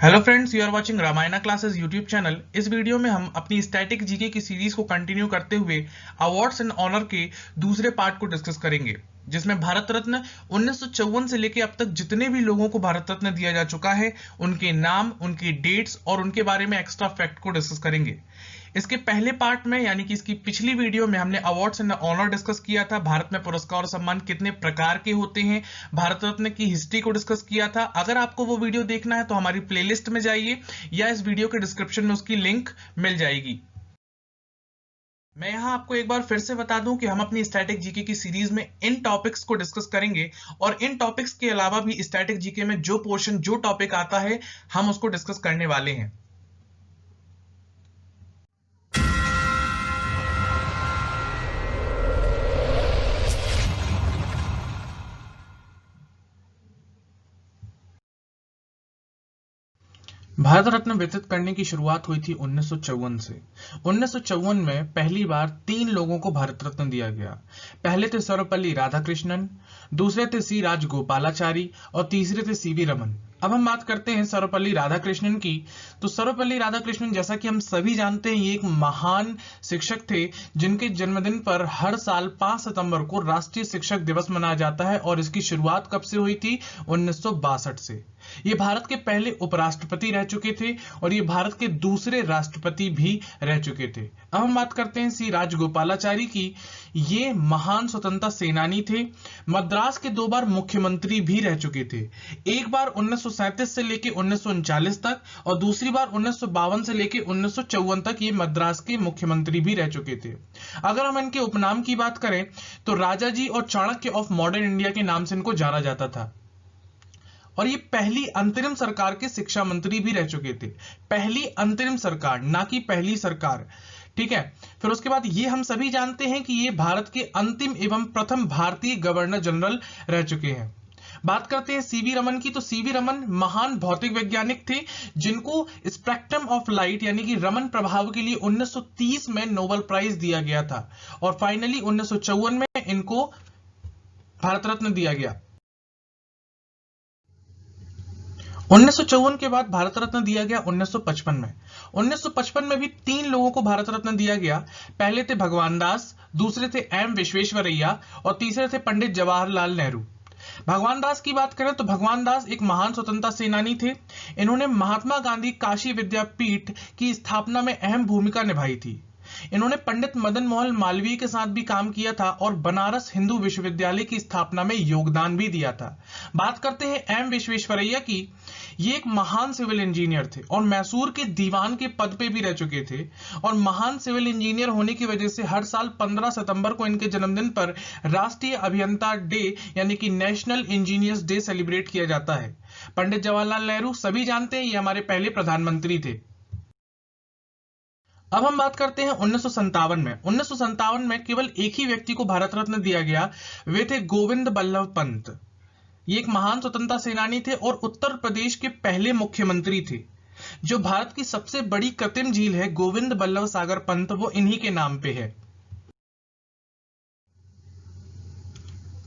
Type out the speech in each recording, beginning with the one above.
Hello friends, you are watching Ramayana classes YouTube channel. इस video में हम अपनी स्टैटिक जीके की सीरीज को कंटिन्यू करते हुए अवार्ड्स एंड ऑनर के दूसरे पार्ट को डिस्कस करेंगे, जिसमें भारत रत्न 1954 से लेकर अब तक जितने भी लोगों को भारत रत्न दिया जा चुका है उनके नाम, उनके डेट्स और उनके बारे में एक्स्ट्रा फैक्ट को डिस्कस करेंगे। इसके पहले पार्ट में यानी कि इसकी पिछली वीडियो में हमने अवार्ड्स एंड ऑनर डिस्कस किया था, भारत में पुरस्कार और सम्मान कितने प्रकार के होते हैं, भारत रत्न की हिस्ट्री को डिस्कस किया था। अगर आपको वो वीडियो देखना है तो हमारी प्लेलिस्ट में जाइए या इस वीडियो के डिस्क्रिप्शन में उसकी लिंक मिल जाएगी। मैं यहां आपको एक बार फिर से बता दूं कि हम अपनी स्टैटिक जीके की सीरीज में इन टॉपिक्स को डिस्कस करेंगे और इन टॉपिक्स के अलावा भी स्टैटिक जीके में जो पोर्शन जो टॉपिक आता है हम उसको डिस्कस करने वाले हैं। भारत रत्न वितरित करने की शुरुआत हुई थी 1954 से। 1954 में पहली बार 3 लोगों को भारत रत्न दिया गया। पहले थे सर्वपल्ली राधाकृष्णन, दूसरे थे सी राजगोपालाचारी और तीसरे थे सीवी रमन। अब हम बात करते हैं सर्वपल्ली राधाकृष्णन की। तो सर्वपल्ली राधाकृष्णन, जैसा कि हम सभी जानते हैं, ये एक महान शिक्षक थे जिनके जन्मदिन पर हर साल 5 सितंबर को राष्ट्रीय शिक्षक दिवस मनाया जाता है और इसकी शुरुआत कब से हुई थी? 1962 से। ये भारत के पहले उपराष्ट्रपति रह चुके थे और ये भारत के दूसरे राष्ट्रपति भी रह चुके थे। अब हम बात करते हैं सी राजगोपालाचारी की। ये महान स्वतंत्रता सेनानी थे। मद्रास के 2 बार मुख्यमंत्री भी रह चुके थे, एक बार 1937 से लेकर 1939 तक और दूसरी बार 1952 से लेकर 1954 तक ये मद्रास के मुख्यमंत्री भी रह चुके थे। अगर हम इनके उपनाम की बात करें तो राजा जी और चाणक्य ऑफ मॉडर्न इंडिया के नाम से इनको जाना जाता था। और ये पहली अंतरिम सरकार के शिक्षा मंत्री भी रह चुके थे। पहली अंतरिम सरकार, ना कि पहली सरकार, ठीक है। फिर उसके बाद ये हम सभी जानते हैं कि ये भारत के अंतिम एवं प्रथम भारतीय गवर्नर जनरल रह चुके हैं। बात करते हैं सीवी रमन की। तो सीवी रमन महान भौतिक वैज्ञानिक थे जिनको स्पेक्ट्रम ऑफ लाइट यानी कि रमन प्रभाव के लिए 1930 में नोबेल प्राइज दिया गया था और फाइनली 1954 में इनको भारत रत्न दिया गया। 1954 के बाद भारत रत्न दिया गया 1955 में। 1955 में भी 3 लोगों को भारत रत्न दिया गया। पहले थे भगवान दास, दूसरे थे एम विश्वेश्वरैया और तीसरे थे पंडित जवाहरलाल नेहरू। भगवान दास की बात करें तो भगवान दास एक महान स्वतंत्रता सेनानी थे। इन्होंने महात्मा गांधी काशी विद्यापीठ की स्थापना में अहम भूमिका निभाई थी। इन्होंने पंडित मदन मोहन मालवीय के साथ भी काम किया था और बनारस हिंदू विश्वविद्यालय की स्थापना में योगदान भी दिया था। बात करते हैं एम विश्वेश्वरैया की। ये एक महान सिविल इंजीनियर थे और मैसूर के दीवान के पद पे भी रह चुके थे और महान सिविल इंजीनियर होने की वजह से हर साल 15 सितंबर को इनके जन्मदिन पर राष्ट्रीय अभियंता डे यानी कि नेशनल इंजीनियर्स डे सेलिब्रेट किया जाता है। पंडित जवाहरलाल नेहरू सभी जानते हैं, ये हमारे पहले प्रधानमंत्री थे। अब हम बात करते हैं 1957 में। 1957 में केवल एक ही व्यक्ति को भारत रत्न दिया गया, वे थे गोविंद बल्लभ पंत। ये एक महान स्वतंत्रता सेनानी थे और उत्तर प्रदेश के पहले मुख्यमंत्री थे। जो भारत की सबसे बड़ी कृत्रिम झील है गोविंद बल्लभ सागर पंत, वो इन्हीं के नाम पे है।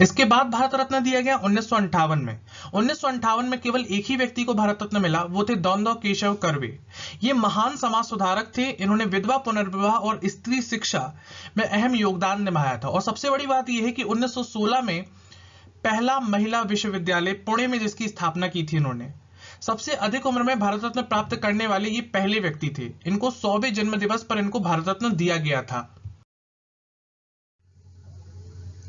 इसके बाद भारत रत्न दिया गया 1958 में। 1958 में केवल एक ही व्यक्ति को भारत रत्न मिला, वो थे दौंदौ केशव कर्वे। ये महान समाज सुधारक थे। इन्होंने विधवा पुनर्विवाह और स्त्री शिक्षा में अहम योगदान निभाया था और सबसे बड़ी बात यह है कि 1916 में पहला महिला विश्वविद्यालय पुणे में जिसकी स्थापना की थी इन्होंने। सबसे अधिक उम्र में भारत रत्न प्राप्त करने वाले ये पहले व्यक्ति थे। इनको 100वें जन्म दिवस पर इनको भारत रत्न दिया गया था।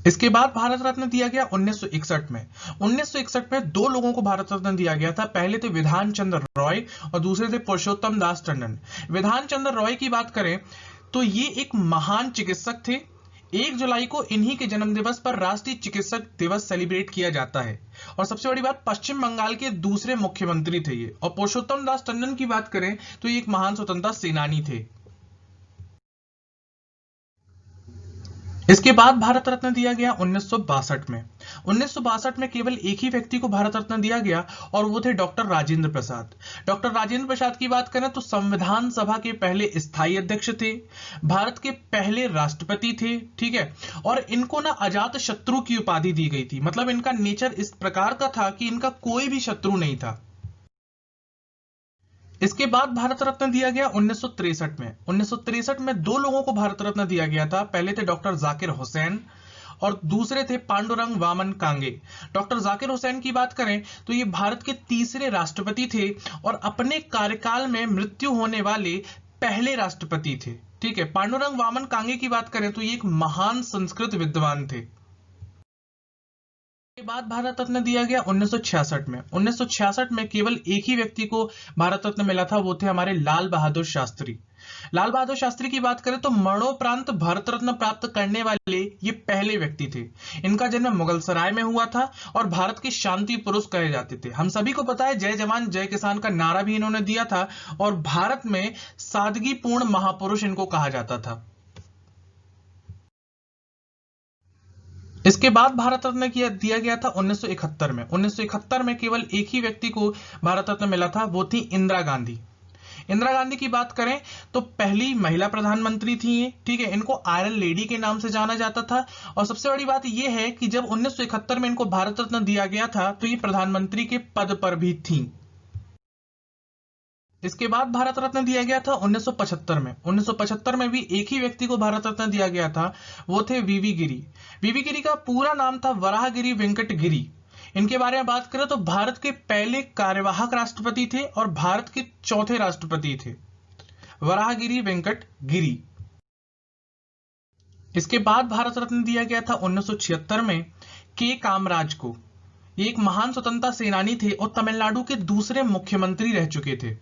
इसके बाद भारत रत्न दिया गया 1961 में। 1961 में 2 लोगों को भारत रत्न दिया गया था। पहले थे विधान चंद्र रॉय और दूसरे थे पुरुषोत्तम दास टंडन। विधान चंद्र रॉय की बात करें तो ये एक महान चिकित्सक थे। 1 जुलाई को इन्हीं के जन्म दिवस पर राष्ट्रीय चिकित्सक दिवस सेलिब्रेट किया जाता है और सबसे बड़ी बात, पश्चिम बंगाल के दूसरे मुख्यमंत्री थे ये। और पुरुषोत्तम दास टंडन की बात करें तो ये एक महान स्वतंत्रता सेनानी थे। इसके बाद भारत रत्न दिया गया 1962 में। 1962 में केवल एक ही व्यक्ति को भारत रत्न दिया गया और वो थे डॉक्टर राजेंद्र प्रसाद। डॉक्टर राजेंद्र प्रसाद की बात करें तो संविधान सभा के पहले स्थायी अध्यक्ष थे, भारत के पहले राष्ट्रपति थे, ठीक है। और इनको ना अजात शत्रु की उपाधि दी गई थी। मतलब इनका नेचर इस प्रकार का था कि इनका कोई भी शत्रु नहीं था। इसके बाद भारत रत्न दिया गया 1963 में। 1963 में दो लोगों को भारत रत्न दिया गया था। पहले थे डॉक्टर जाकिर हुसैन और दूसरे थे पांडुरंग वामन कांगे। डॉक्टर जाकिर हुसैन की बात करें तो ये भारत के तीसरे राष्ट्रपति थे और अपने कार्यकाल में मृत्यु होने वाले पहले राष्ट्रपति थे। ठीक है। पांडुरंग वामन कांगे की बात करें तो ये एक महान संस्कृत विद्वान थे। के बाद भारत रत्न दिया गया 1966 में। 1966 में केवल एक ही व्यक्ति को भारत रत्न मिला था, वो थे हमारे लाल बहादुर शास्त्री। लाल बहादुर शास्त्री की बात करें तो मरणोपरांत भारत रत्न प्राप्त करने वाले ये पहले व्यक्ति थे। इनका जन्म मुगल सराय में हुआ था और भारत के शांति पुरुष कहे जाते थे। हम सभी को पता है जय जवान जय किसान का नारा भी इन्होंने दिया था और भारत में सादगीपूर्ण महापुरुष इनको कहा जाता था। इसके बाद भारत रत्न दिया गया था 1971 में। 1971 में केवल एक ही व्यक्ति को भारत रत्न मिला था, वो थी इंदिरा गांधी। इंदिरा गांधी की बात करें तो पहली महिला प्रधानमंत्री थी ये। ठीक है। इनको आयरन लेडी के नाम से जाना जाता था और सबसे बड़ी बात यह है कि जब 1971 में इनको भारत रत्न दिया गया था तो ये प्रधानमंत्री के पद पर भी थी। इसके बाद भारत रत्न दिया गया था 1975 में। 1975 में भी एक ही व्यक्ति को भारत रत्न दिया गया था, वो थे वीवी गिरी। वीवी गिरी का पूरा नाम था वराहगिरी वेंकट गिरी। इनके बारे में बात करें तो भारत के पहले कार्यवाहक राष्ट्रपति थे और भारत के चौथे राष्ट्रपति थे, वराहगिरी वेंकट गिरी। इसके बाद भारत रत्न दिया गया था 1976 में के कामराज को। ये एक महान स्वतंत्रता सेनानी थे और तमिलनाडु के दूसरे मुख्यमंत्री रह चुके थे।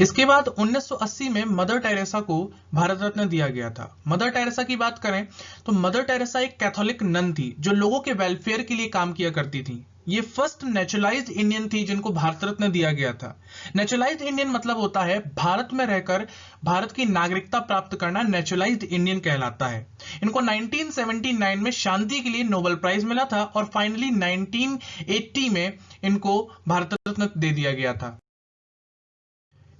इसके बाद 1980 में मदर टेरेसा को भारत रत्न दिया गया था। मदर टेरेसा की बात करें तो मदर टेरेसा एक कैथोलिक नन थी जो लोगों के वेलफेयर के लिए काम किया करती थी। ये फर्स्ट नेचुरलाइज्ड इंडियन थी जिनको भारत रत्न दिया गया था। नेचुरलाइज्ड इंडियन मतलब होता है भारत में रहकर भारत की नागरिकता प्राप्त करना, नेचुरलाइज्ड इंडियन कहलाता है। इनको 1979 में शांति के लिए नोबेल प्राइज मिला था और फाइनली 1980 में इनको भारत रत्न दे दिया गया था।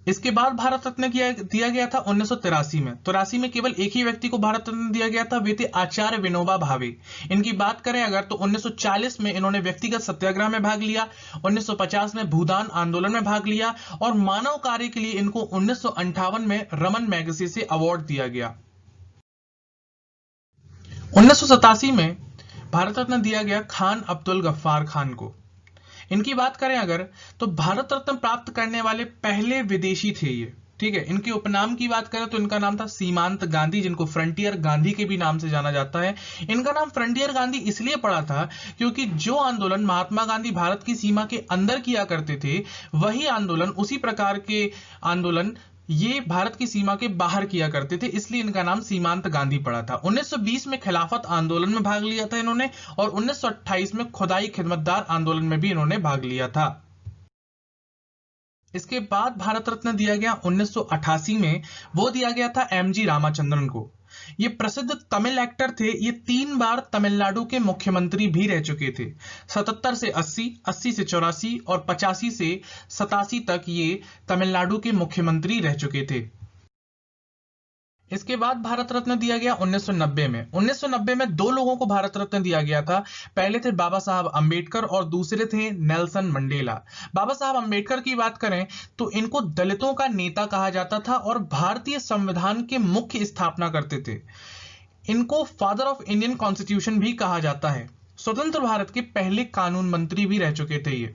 इसके बाद भारत रत्न दिया गया था 1983 में। 83 में केवल एक ही व्यक्ति को भारत रत्न दिया गया था, वे थे आचार्य विनोबा भावे। इनकी बात करें अगर तो 1940 में इन्होंने व्यक्तिगत सत्याग्रह में भाग लिया, 1950 में भूदान आंदोलन में भाग लिया और मानव कार्य के लिए इनको 1958 में रमन मैगसेसे से अवार्ड दिया गया। 1987 में भारत रत्न दिया गया खान अब्दुल गफ्फार खान को। इनकी बात करें अगर तो भारत रत्न प्राप्त करने वाले पहले विदेशी थे ये। ठीक है। इनके उपनाम की बात करें तो इनका नाम था सीमांत गांधी, जिनको फ्रंटियर गांधी के भी नाम से जाना जाता है। इनका नाम फ्रंटियर गांधी इसलिए पड़ा था क्योंकि जो आंदोलन महात्मा गांधी भारत की सीमा के अंदर किया करते थे, वही आंदोलन, उसी प्रकार के आंदोलन ये भारत की सीमा के बाहर किया करते थे, इसलिए इनका नाम सीमांत गांधी पड़ा था। 1920 में खिलाफत आंदोलन में भाग लिया था इन्होंने और 1928 में खुदाई खिदमतदार आंदोलन में भी इन्होंने भाग लिया था। इसके बाद भारत रत्न दिया गया 1988 में, वो दिया गया था एमजी रामाचंद्रन को। ये प्रसिद्ध तमिल एक्टर थे। ये 3 बार तमिलनाडु के मुख्यमंत्री भी रह चुके थे। 77 से 80, 80 से 84 और 85 से 87 तक ये तमिलनाडु के मुख्यमंत्री रह चुके थे। इसके बाद भारत रत्न दिया गया 1990 में। 1990 में दो लोगों को भारत रत्न दिया गया था। पहले थे बाबा साहब अंबेडकर और दूसरे थे नेल्सन मंडेला। बाबा साहब अंबेडकर की बात करें तो इनको दलितों का नेता कहा जाता था और भारतीय संविधान के मुख्य स्थापना करते थे। इनको फादर ऑफ इंडियन कॉन्स्टिट्यूशन भी कहा जाता है। स्वतंत्र भारत के पहले कानून मंत्री भी रह चुके थे ये।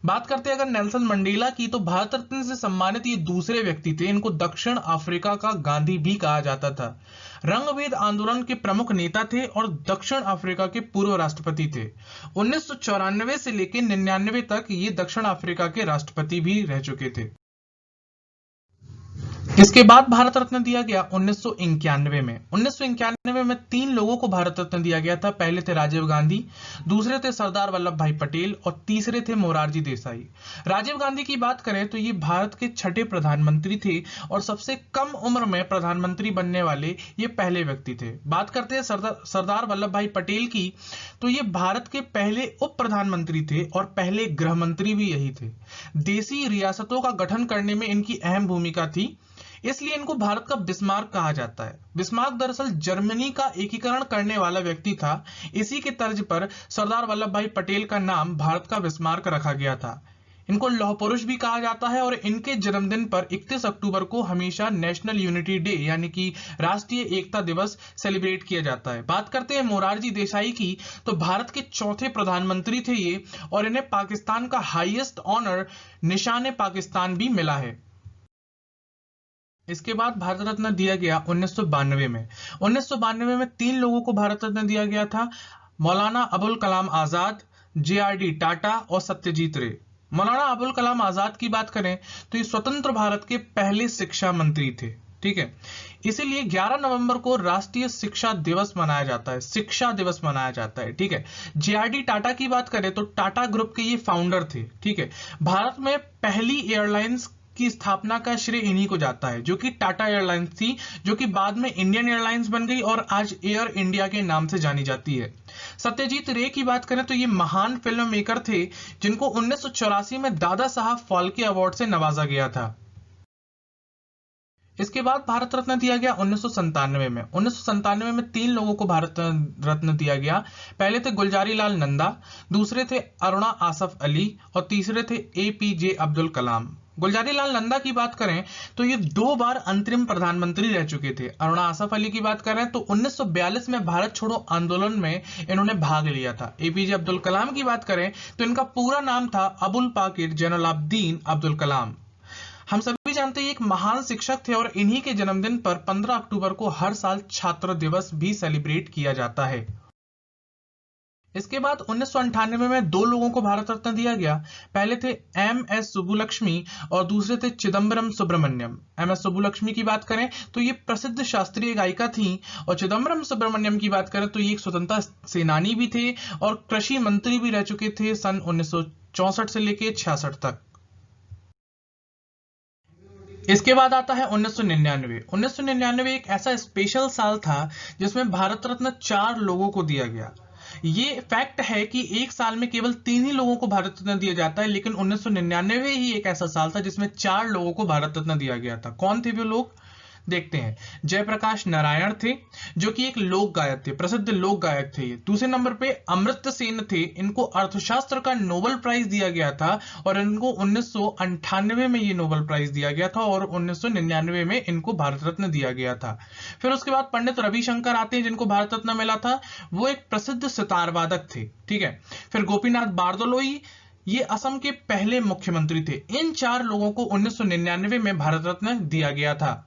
बात करते हैं अगर नेल्सन मंडेला की, तो भारत रत्न से सम्मानित ये दूसरे व्यक्ति थे। इनको दक्षिण अफ्रीका का गांधी भी कहा जाता था। रंगभेद आंदोलन के प्रमुख नेता थे और दक्षिण अफ्रीका के पूर्व राष्ट्रपति थे। 1994 से लेकर 99 तक ये दक्षिण अफ्रीका के राष्ट्रपति भी रह चुके थे। इसके बाद भारत रत्न दिया गया 1991 में। 1991 में 3 लोगों को भारत रत्न दिया गया था। पहले थे राजीव गांधी, दूसरे थे सरदार वल्लभ भाई पटेल और तीसरे थे मोरारजी देसाई। राजीव गांधी की बात करें तो ये भारत के छठे प्रधानमंत्री थे और सबसे कम उम्र में प्रधानमंत्री बनने वाले ये पहले व्यक्ति थे। बात करते हैं सरदार वल्लभ भाई पटेल की, तो ये भारत के पहले उप प्रधानमंत्री थे और पहले गृह मंत्री भी यही थे। देसी रियासतों का गठन करने में इनकी अहम भूमिका थी, इसलिए इनको भारत का बिस्मार्क कहा जाता है। बिस्मार्क दरअसल जर्मनी का एकीकरण करने वाला व्यक्ति था। इसी के तर्ज पर सरदार वल्लभ भाई पटेल का नाम भारत का बिस्मार्क रखा गया था। इनको लौह पुरुष भी कहा जाता है और इनके जन्मदिन पर 31 अक्टूबर को हमेशा नेशनल यूनिटी डे यानी कि राष्ट्रीय एकता दिवस सेलिब्रेट किया जाता है। बात करते हैं मोरारजी देसाई की, तो भारत के चौथे प्रधानमंत्री थे ये और इन्हें पाकिस्तान का हाईएस्ट ऑनर निशान पाकिस्तान भी मिला है। इसके बाद भारत रत्न दिया गया 1992 में। 1992 में 3 लोगों को भारत रत्न दिया गया था, मौलाना अबुल कलाम आजाद, JRD टाटा और सत्यजीत रे। मौलाना अबुल कलाम आजाद की बात करें तो ये स्वतंत्र भारत के पहले शिक्षा मंत्री थे, ठीक है। इसीलिए 11 नवंबर को राष्ट्रीय शिक्षा दिवस मनाया जाता है, शिक्षा दिवस मनाया जाता है, ठीक है। JRD टाटा की बात करें तो टाटा ग्रुप के ये फाउंडर थे, ठीक है। भारत में पहली एयरलाइंस की स्थापना का श्रेय इन्हीं को जाता है, जो कि टाटा एयरलाइंस थी, जो कि बाद में इंडियन एयरलाइंस बन गई और आज एयर इंडिया के नाम से जानी जाती है। सत्यजीत रे की बात करें तो ये महान फिल्म मेकर थे जिनको 1984 में दादा साहब फाल्के अवार्ड से नवाजा गया था। इसके बाद भारत रत्न दिया गया 1997 में। 1997 में 3 लोगों को भारत रत्न दिया गया। पहले थे गुलजारी लाल नंदा, दूसरे थे अरुणा आसफ अली और तीसरे थे APJ अब्दुल कलाम। गुलजारी लाल नंदा की बात करें तो ये 2 बार अंतरिम प्रधानमंत्री रह चुके थे। अरुणा आसफ अली की बात करें तो 1942 में भारत छोड़ो आंदोलन में इन्होंने भाग लिया था। APJ अब्दुल कलाम की बात करें तो इनका पूरा नाम था अबुल पाकिर जैनुलाब्दीन अब्दुल कलाम। हम सभी जानते हैं एक महान शिक्षक थे और इन्हीं के जन्मदिन पर 15 अक्टूबर को हर साल छात्र दिवस भी सेलिब्रेट किया जाता है। इसके बाद 1998 में 2 लोगों को भारत रत्न दिया गया। पहले थे MS सुब्बुलक्ष्मी और दूसरे थे चिदम्बरम सुब्रमण्यम। MS सुब्बुलक्ष्मी की बात करें तो ये प्रसिद्ध शास्त्रीय गायिका थी और चिदम्बरम सुब्रमण्यम की बात करें तो ये एक स्वतंत्रता सेनानी भी थे और कृषि मंत्री भी रह चुके थे सन 1964 से लेकर 66 तक। इसके बाद आता है 1999। 1999 एक ऐसा स्पेशल साल था जिसमें भारत रत्न 4 लोगों को दिया गया। ये फैक्ट है कि एक साल में केवल 3 ही लोगों को भारत रत्न दिया जाता है, लेकिन 1999 ही एक ऐसा साल था जिसमें 4 लोगों को भारत रत्न दिया गया था। कौन थे वो लोग, देखते हैं। जयप्रकाश नारायण थे जो कि एक लोक गायक थे, प्रसिद्ध लोक गायक थे। दूसरे नंबर पे अमर्त्य सेन थे, इनको अर्थशास्त्र का नोबेल प्राइज दिया गया था और इनको 1998 में ये नोबेल प्राइज दिया गया था और 1999 में इनको भारत रत्न दिया गया था। फिर उसके बाद पंडित रविशंकर आते हैं जिनको भारत रत्न मिला था, वो एक प्रसिद्ध सितार वादक थे, ठीक है। फिर गोपीनाथ बारदोलोई, ये असम के पहले मुख्यमंत्री थे। इन 4 लोगों को 1999 में भारत रत्न दिया गया था।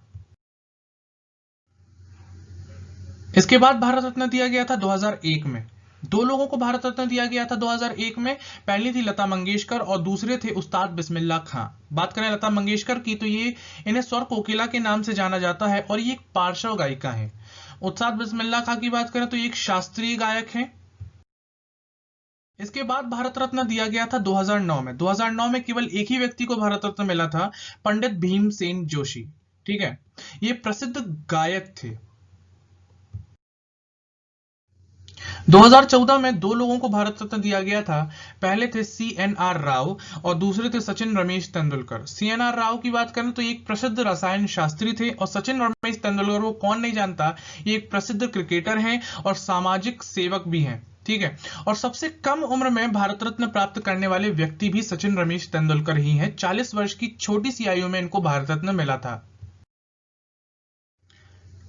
इसके बाद भारत रत्न दिया गया था 2001 में। 2 लोगों को भारत रत्न दिया गया था 2001 में। पहली थी लता मंगेशकर और दूसरे थे उस्ताद बिस्मिल्लाह खां। बात करें लता मंगेशकर की तो ये इन्हें स्वर कोकिला के नाम से जाना जाता है और ये एक पार्श्व गायिका है। उस्ताद बिस्मिल्लाह खां की बात करें तो ये एक शास्त्रीय गायक है। इसके बाद भारत रत्न दिया गया था 2009 में। 2009 में केवल एक ही व्यक्ति को भारत रत्न मिला था, पंडित भीमसेन जोशी, ठीक है। ये प्रसिद्ध गायक थे। 2014 में 2 लोगों को भारत रत्न दिया गया था। पहले थे CNR राव और दूसरे थे सचिन रमेश तेंदुलकर। CNR राव की बात करें तो एक प्रसिद्ध रसायन शास्त्री थे और सचिन रमेश तेंदुलकर को कौन नहीं जानता, ये एक प्रसिद्ध क्रिकेटर हैं और सामाजिक सेवक भी हैं, ठीक है। और सबसे कम उम्र में भारत रत्न प्राप्त करने वाले व्यक्ति भी सचिन रमेश तेंदुलकर ही हैं। 40 वर्ष की छोटी सी आयु में इनको भारत रत्न मिला था।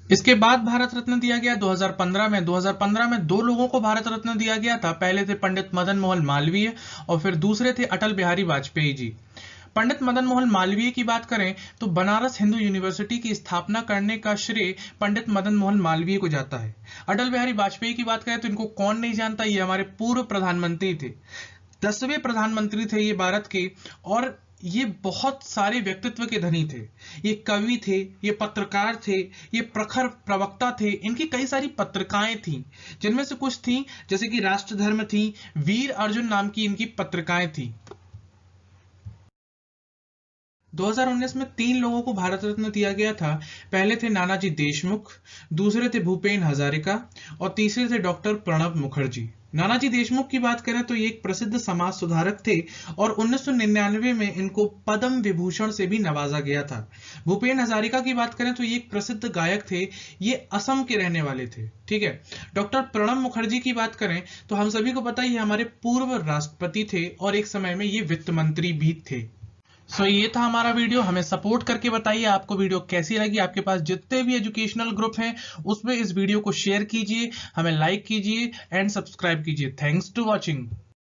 इसके बाद भारत रत्न दिया गया 2015 में। 2015 में 2 लोगों को भारत रत्न दिया गया था। पहले थे पंडित मदन मोहन मालवीय और फिर दूसरे थे अटल बिहारी वाजपेयी जी। पंडित मदन मोहन मालवीय की बात करें तो बनारस हिंदू यूनिवर्सिटी की स्थापना करने का श्रेय पंडित मदन मोहन मालवीय को जाता है। अटल बिहारी वाजपेयी की बात करें तो इनको कौन नहीं जानता, ये हमारे पूर्व प्रधानमंत्री थे, 10वें प्रधानमंत्री थे ये भारत के और ये बहुत सारे व्यक्तित्व के धनी थे। ये कवि थे, ये पत्रकार थे, ये प्रखर प्रवक्ता थे। इनकी कई सारी पत्रिकाएं थी जिनमें से कुछ थी जैसे कि राष्ट्रधर्म थी, वीर अर्जुन नाम की इनकी पत्रिकाएं थी। 2019 में 3 लोगों को भारत रत्न दिया गया था। पहले थे नानाजी देशमुख, दूसरे थे भूपेन हजारिका और तीसरे थे डॉक्टर प्रणब मुखर्जी। नानाजी देशमुख की बात करें तो ये एक प्रसिद्ध समाज सुधारक थे और 1999 में इनको पद्म विभूषण से भी नवाजा गया था। भूपेन हजारिका की बात करें तो ये एक प्रसिद्ध गायक थे, ये असम के रहने वाले थे। ठीक है। डॉक्टर प्रणब मुखर्जी की बात करें तो हम सभी को पता है ये हमारे पूर्व राष्ट्रपति थे और एक समय में ये वित्त मंत्री भी थे। ये था हमारा वीडियो। हमें सपोर्ट करके बताइए आपको वीडियो कैसी लगी। आपके पास जितने भी एजुकेशनल ग्रुप हैं उसमें इस वीडियो को शेयर कीजिए, हमें लाइक कीजिए एंड सब्सक्राइब कीजिए। Thanks to watching.